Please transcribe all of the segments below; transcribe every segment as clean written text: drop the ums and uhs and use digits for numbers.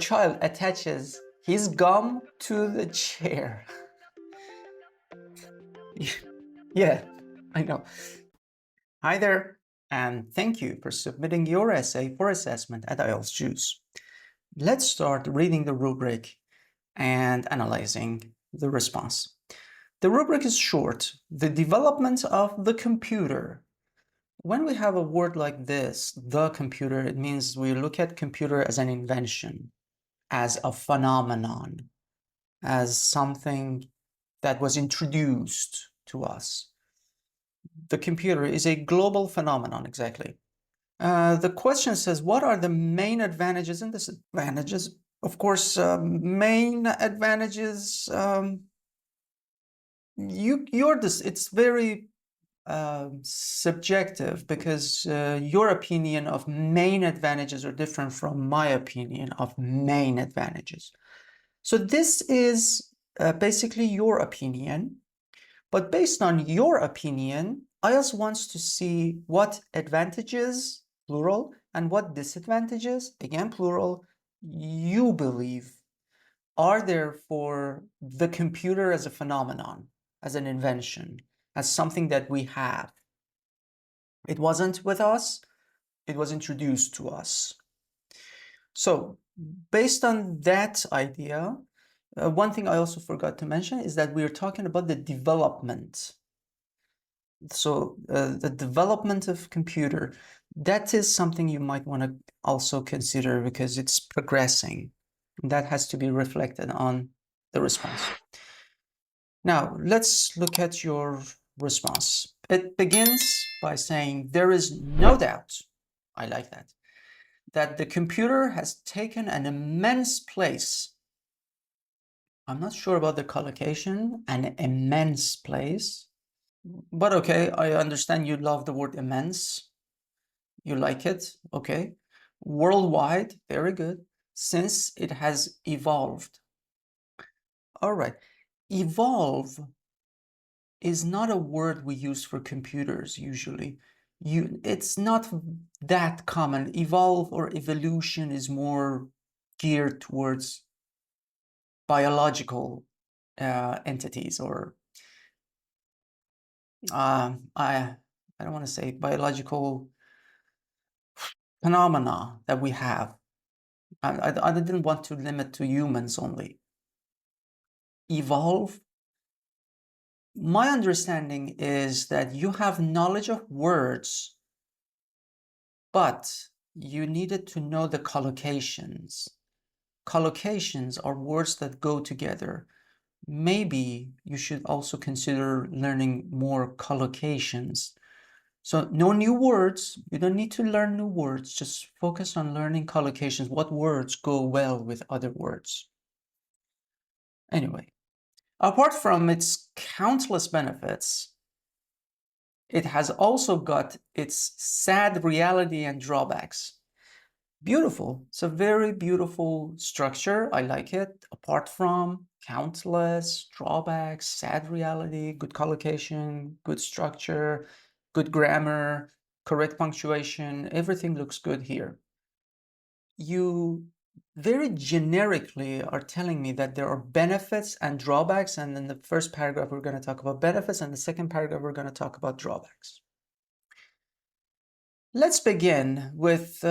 child attaches his gum to the chair. Yeah, I know. Hi there, and thank you for submitting your essay for assessment at IELTS Juice. Let's start reading the rubric and analyzing the response. The rubric is short, the development of the computer. When we have a word like this, the computer, it means we look at computer as an invention, as a phenomenon, as something that was introduced to us. The computer is a global phenomenon, exactly. The question says, what are the main advantages and disadvantages? Of course, main advantages, it's very subjective because your opinion of main advantages are different from my opinion of main advantages. So this is basically your opinion, but based on your opinion, IELTS wants to see what advantages, plural, and what disadvantages, again plural, you believe are there for the computer as a phenomenon, as an invention, as something that we have. It wasn't with us, it was introduced to us. So based on that idea, one thing I also forgot to mention is that we're talking about the development. So the development of computer, that is something you might want to also consider because it's progressing. That has to be reflected on the response. Now, let's look at your response. It begins by saying, there is no doubt, I like that the computer has taken an immense place. I'm not sure about the collocation, an immense place. But okay, I understand you love the word immense. You like it, okay. Worldwide, very good, since it has evolved. All right, evolve is not a word we use for computers usually. It's not that common. Evolve or evolution is more geared towards biological entities, or I don't want to say biological phenomena that we have. I didn't want to limit to humans only. Evolve, my understanding is that you have knowledge of words, but you needed to know the collocations. Collocations are words that go together. Maybe you should also consider learning more collocations. So no new words, you don't need to learn new words, just focus on learning collocations, what words go well with other words. Anyway, apart from its countless benefits, it has also got its sad reality and drawbacks. Beautiful, it's a very beautiful structure, I like it. Apart from countless drawbacks, sad reality, good collocation, good structure, good grammar, correct punctuation, everything looks good here. You very generically are telling me that there are benefits and drawbacks, and in the first paragraph we're going to talk about benefits, and the second paragraph we're going to talk about drawbacks. Let's begin with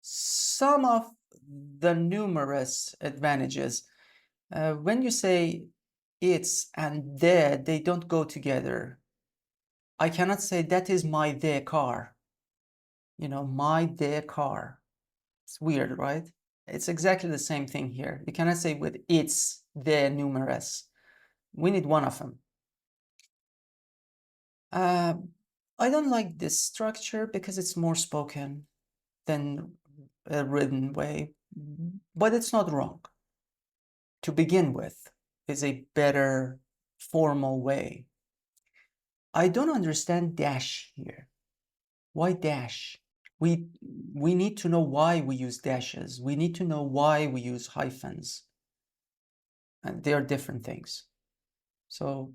some of the numerous advantages. When you say it's and they don't go together. I cannot say that is my their car. You know, my their car. It's weird, right? It's exactly the same thing here. You cannot say with it's their numerous. We need one of them. I don't like this structure because it's more spoken than a written way, but it's not wrong. To begin with is a better formal way. I don't understand dash here. Why dash? We need to know why we use dashes. We need to know why we use hyphens. And they are different things. So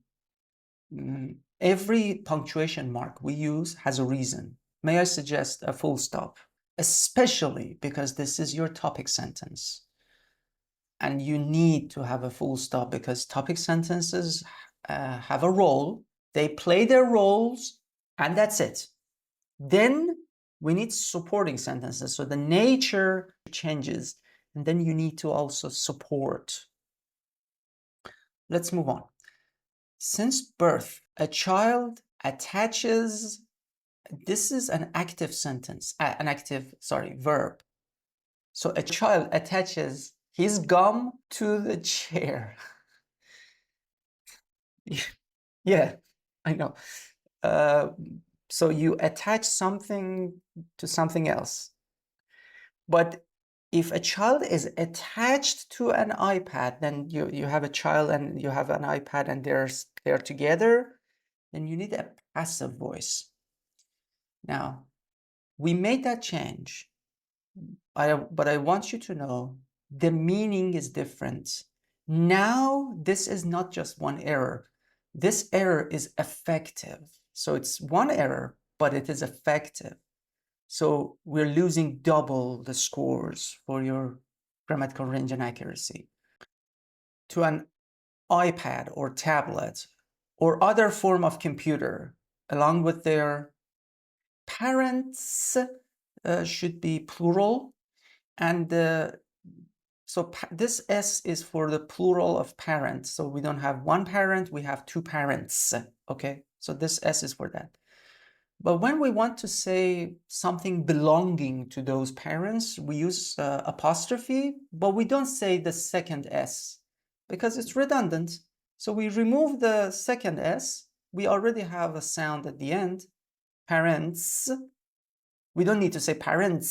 every punctuation mark we use has a reason. May I suggest a full stop? especially because this is your topic sentence. And you need to have a full stop because topic sentences have a role. They play their roles, and that's it. Then we need supporting sentences. So the nature changes, and then you need to also support. Let's move on. Since birth, a child attaches, this is an active sentence, verb. So a child attaches his gum to the chair. Yeah, I know. So you attach something to something else. But if a child is attached to an iPad, then you have a child and you have an iPad and they're together, then you need a passive voice. Now, we made that change, but I want you to know the meaning is different. Now, this is not just one error. This error is effective. So it's one error, but it is effective. So we're losing double the scores for your grammatical range and accuracy. To an iPad or tablet or other form of computer, along with their parents, should be plural. And so this S is for the plural of parents. So we don't have one parent, we have two parents. Okay, so this S is for that. But when we want to say something belonging to those parents, we use apostrophe, but we don't say the second S because it's redundant. So we remove the second S. We already have a sound at the end, parents. We don't need to say parents.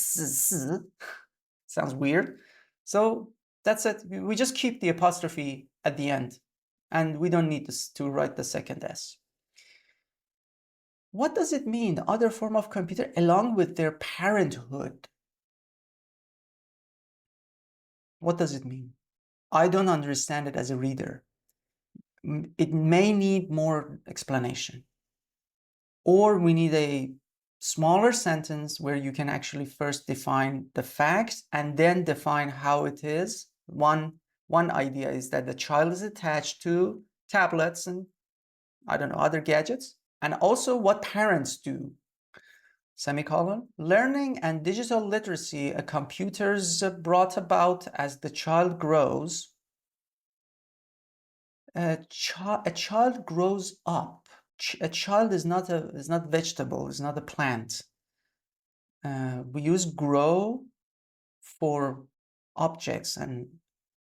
Sounds weird. So that's it. We just keep the apostrophe at the end, and we don't need to write the second S. What does it mean, other form of computer, along with their parenthood? What does it mean? I don't understand it as a reader. It may need more explanation. Or we need a smaller sentence where you can actually first define the facts and then define how it is. One idea is that the child is attached to tablets and, I don't know, other gadgets. And also what parents do. Semicolon. Learning and digital literacy, computers brought about as the child grows. A child grows up. A child is not vegetable, is not a plant. We use grow for objects and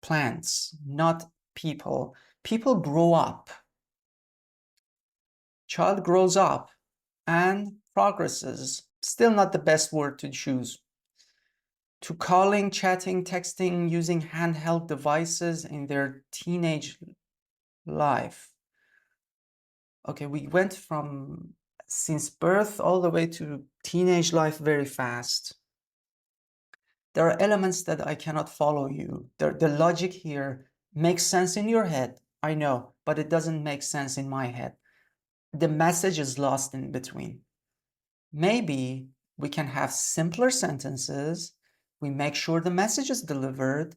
plants, not people. People grow up. Child grows up and progresses. Still not the best word to choose. To calling, chatting, texting, using handheld devices in their teenage life. Okay, we went from since birth all the way to teenage life very fast. There are elements that I cannot follow you. The logic here makes sense in your head, I know, but it doesn't make sense in my head. The message is lost in between. Maybe we can have simpler sentences, we make sure the message is delivered,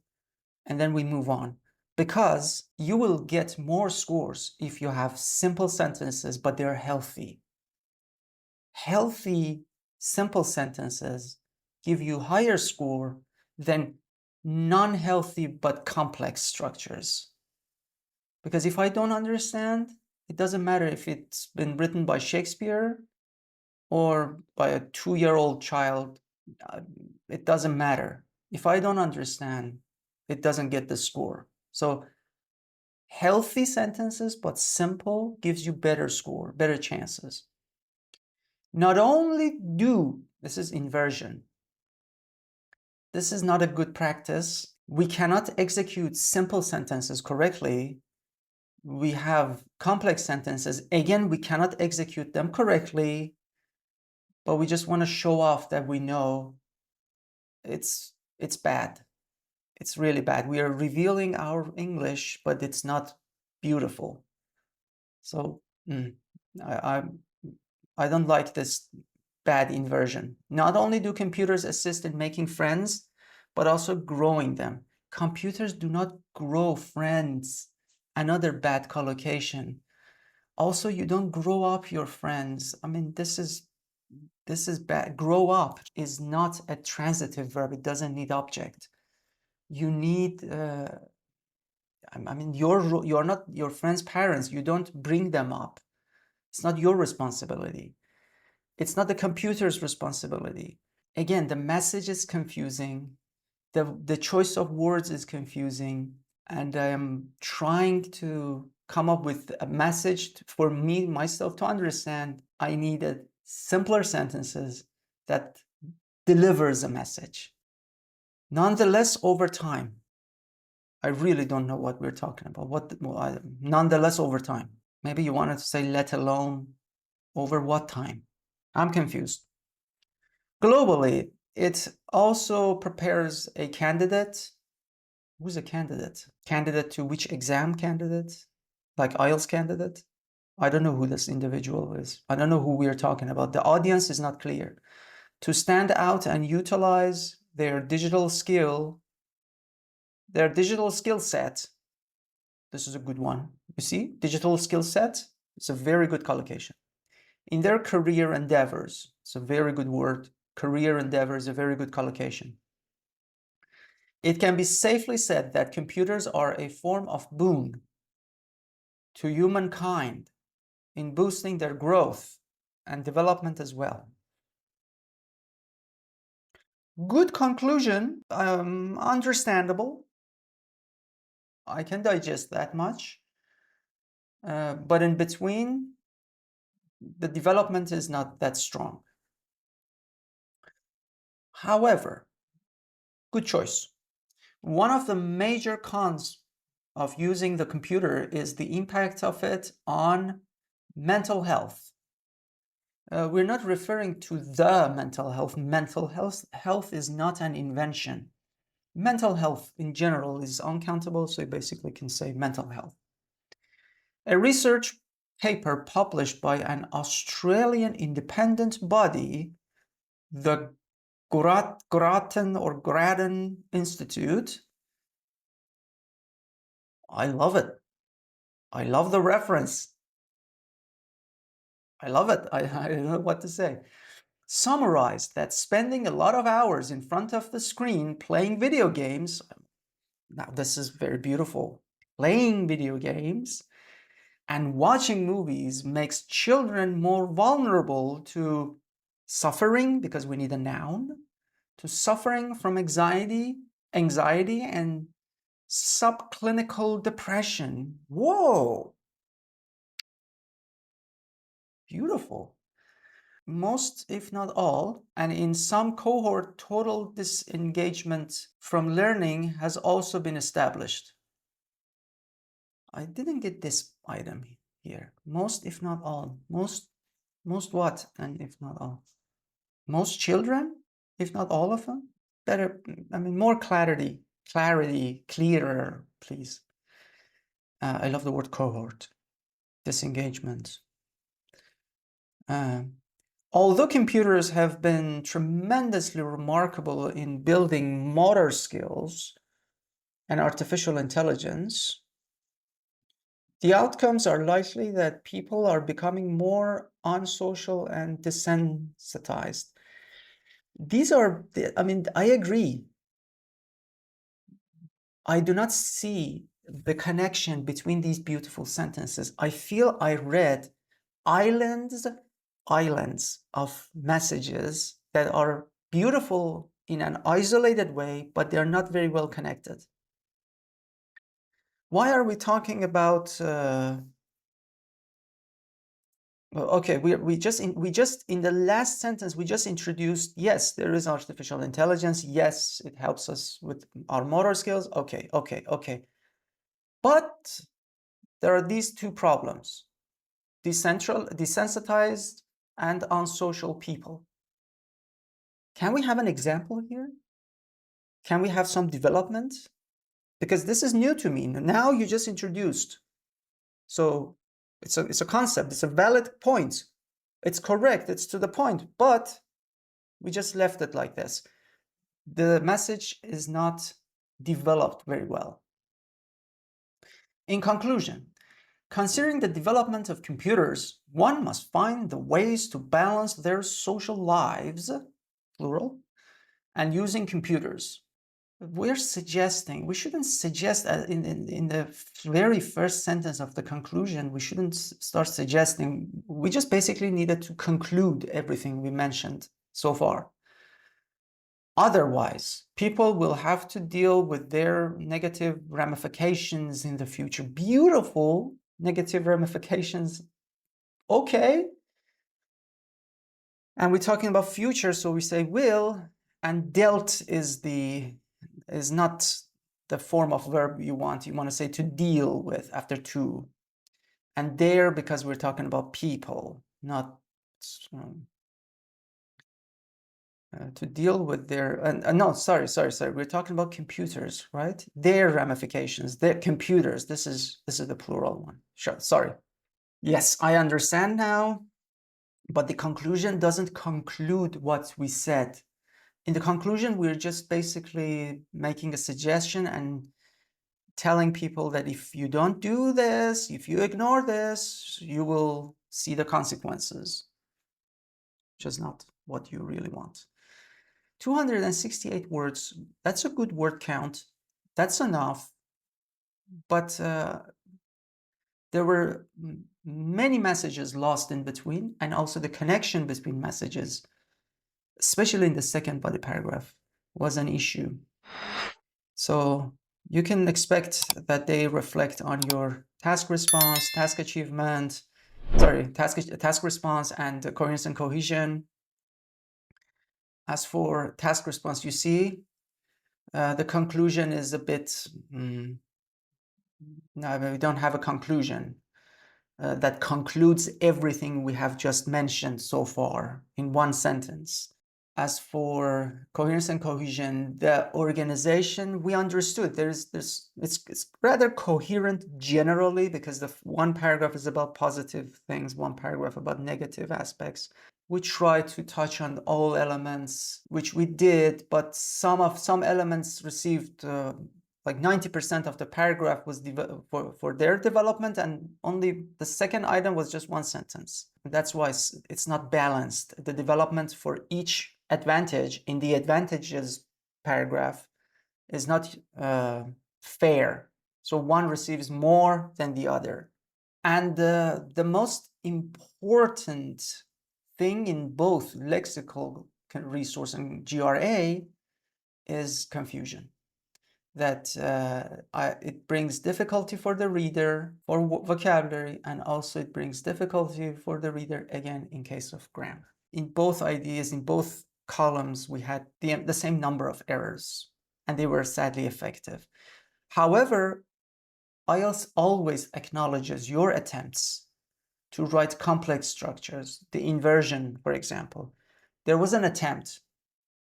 and then we move on. Because you will get more scores if you have simple sentences, but they're healthy. Healthy, simple sentences give you higher score than non-healthy but complex structures. Because if I don't understand, it doesn't matter if it's been written by Shakespeare or by a 2-year-old child. It doesn't matter. If I don't understand, it doesn't get the score. So healthy sentences, but simple, gives you better score, better chances. Not only this is inversion. This is not a good practice. We cannot execute simple sentences correctly. We have complex sentences. Again, we cannot execute them correctly, but we just want to show off that we know it's bad. It's really bad. We are revealing our English, but it's not beautiful. So I don't like this bad inversion. Not only do computers assist in making friends, but also growing them. Computers do not grow friends. Another bad collocation. Also, you don't grow up your friends. I mean, this is bad. Grow up is not a transitive verb. It doesn't need object. You need, I mean, you're not your friend's parents. You don't bring them up. It's not your responsibility. It's not the computer's responsibility. Again, the message is confusing. The choice of words is confusing. And I am trying to come up with a message for me, myself, to understand. I needed simpler sentences that delivers a message. Nonetheless, over time, I really don't know what we're talking about. Nonetheless, over time. Maybe you wanted to say let alone. Over what time? I'm confused. Globally, it also prepares a candidate. Who's a candidate? Candidate to which exam candidate? Like IELTS candidate? I don't know who this individual is. I don't know who we're talking about. The audience is not clear. To stand out and utilize their digital skill set. This is a good one. You see, digital skill set. It's a very good collocation. In their career endeavors. It's a very good word. Career endeavor is a very good collocation. It can be safely said that computers are a form of boon to humankind in boosting their growth and development as well. Good conclusion, understandable. I can digest that much. But in between, the development is not that strong. However, good choice. One of the major cons of using the computer is the impact of it on mental health. We're not referring to the mental health. Mental health is not an invention. Mental health in general is uncountable, so you basically can say mental health. A research paper published by an Australian independent body, the Grattan Institute. I love it. I love the reference. I love it. I don't know what to say. Summarized that spending a lot of hours in front of the screen playing video games, now this is very beautiful, playing video games and watching movies makes children more vulnerable to suffering, because we need a noun, to suffering from anxiety and subclinical depression. Whoa! Beautiful. Most, if not all, and in some cohort, total disengagement from learning has also been established. I didn't get this item here. Most, if not all. Most what? And if not all. Most children, if not all of them? Better, I mean, more clarity, clearer, please. I love the word cohort. Disengagement. Although computers have been tremendously remarkable in building motor skills and artificial intelligence, the outcomes are likely that people are becoming more unsocial and desensitized. These are, I mean, I agree. I do not see the connection between these beautiful sentences. I feel I read islands of messages that are beautiful in an isolated way, but they're not very well connected. Why are we talking about okay, we just in the last sentence we just introduced, yes, there is artificial intelligence, yes, it helps us with our motor skills, okay. But there are these two problems: desensitized and unsocial people. Can we have an example here? Can we have some development? Because this is new to me. Now you just introduced. So it's a concept, it's a valid point. It's correct, it's to the point, but we just left it like this. The message is not developed very well. In conclusion, considering the development of computers, one must find the ways to balance their social lives, plural, and using computers. We're suggesting, we shouldn't suggest in the very first sentence of the conclusion, we shouldn't start suggesting, we just basically needed to conclude everything we mentioned so far. Otherwise, people will have to deal with their negative ramifications in the future. Beautiful negative ramifications, okay. And we're talking about future, so we say will, and dealt is not the form of verb you want. You want to say to deal with after to. And there, because we're talking about people, not to deal with their, no, sorry. We're talking about computers, right? Their ramifications, their computers. This is the plural one. Sure, sorry. Yes, I understand now, but the conclusion doesn't conclude what we said. In the conclusion, we're just basically making a suggestion and telling people that if you don't do this, if you ignore this, you will see the consequences, which is not what you really want. 268 words, that's a good word count. That's enough. But there were many messages lost in between, and also the connection between messages, especially in the second body paragraph, was an issue. So you can expect that they reflect on your task response, task achievement, task response and coherence and cohesion. As for task response, you see, the conclusion is a bit, no, we don't have a conclusion that concludes everything we have just mentioned so far in one sentence. As for coherence and cohesion, the organization, we understood it's rather coherent generally, because the one paragraph is about positive things, one paragraph about negative aspects. We try to touch on all elements, which we did, but some elements received like 90% of the paragraph was for their development, and only the second item was just one sentence. That's why it's not balanced. The development for each advantage in the advantages paragraph is not fair. So one receives more than the other. And the most important thing in both lexical resource and GRA is confusion. That it brings difficulty for the reader for vocabulary, and also it brings difficulty for the reader again in case of grammar. In both ideas, in both columns, we had the same number of errors, and they were sadly effective. However, IELTS always acknowledges your attempts to write complex structures, the inversion, for example. There was an attempt.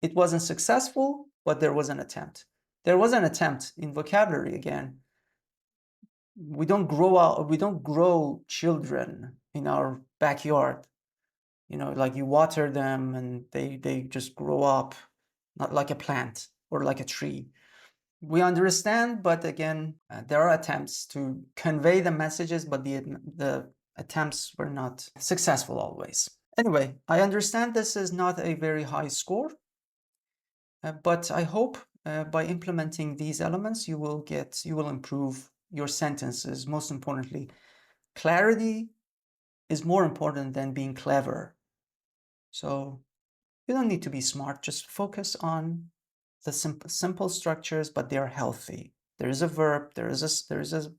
It wasn't successful, but there was an attempt. There was an attempt in vocabulary again. We don't grow children in our backyard. You know, like you water them and they just grow up, not like a plant or like a tree. We understand, but again, there are attempts to convey the messages, but the attempts were not successful always. Anyway, I understand this is not a very high score, but I hope by implementing these elements, you will improve your sentences. Most importantly, clarity is more important than being clever. So you don't need to be smart, just focus on the simple structures, but they're healthy. There is a verb, there is a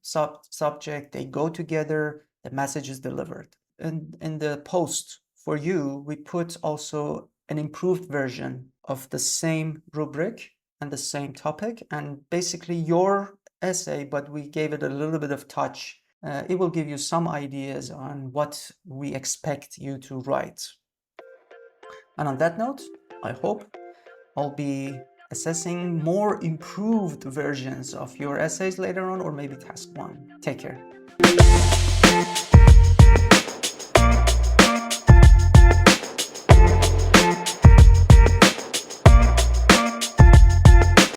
subject, they go together, the message is delivered. And in the post for you, we put also an improved version of the same rubric and the same topic, and basically your essay, but we gave it a little bit of touch. It will give you some ideas on what we expect you to write. And on that note, I hope I'll be assessing more improved versions of your essays later on, or maybe task one. Take care.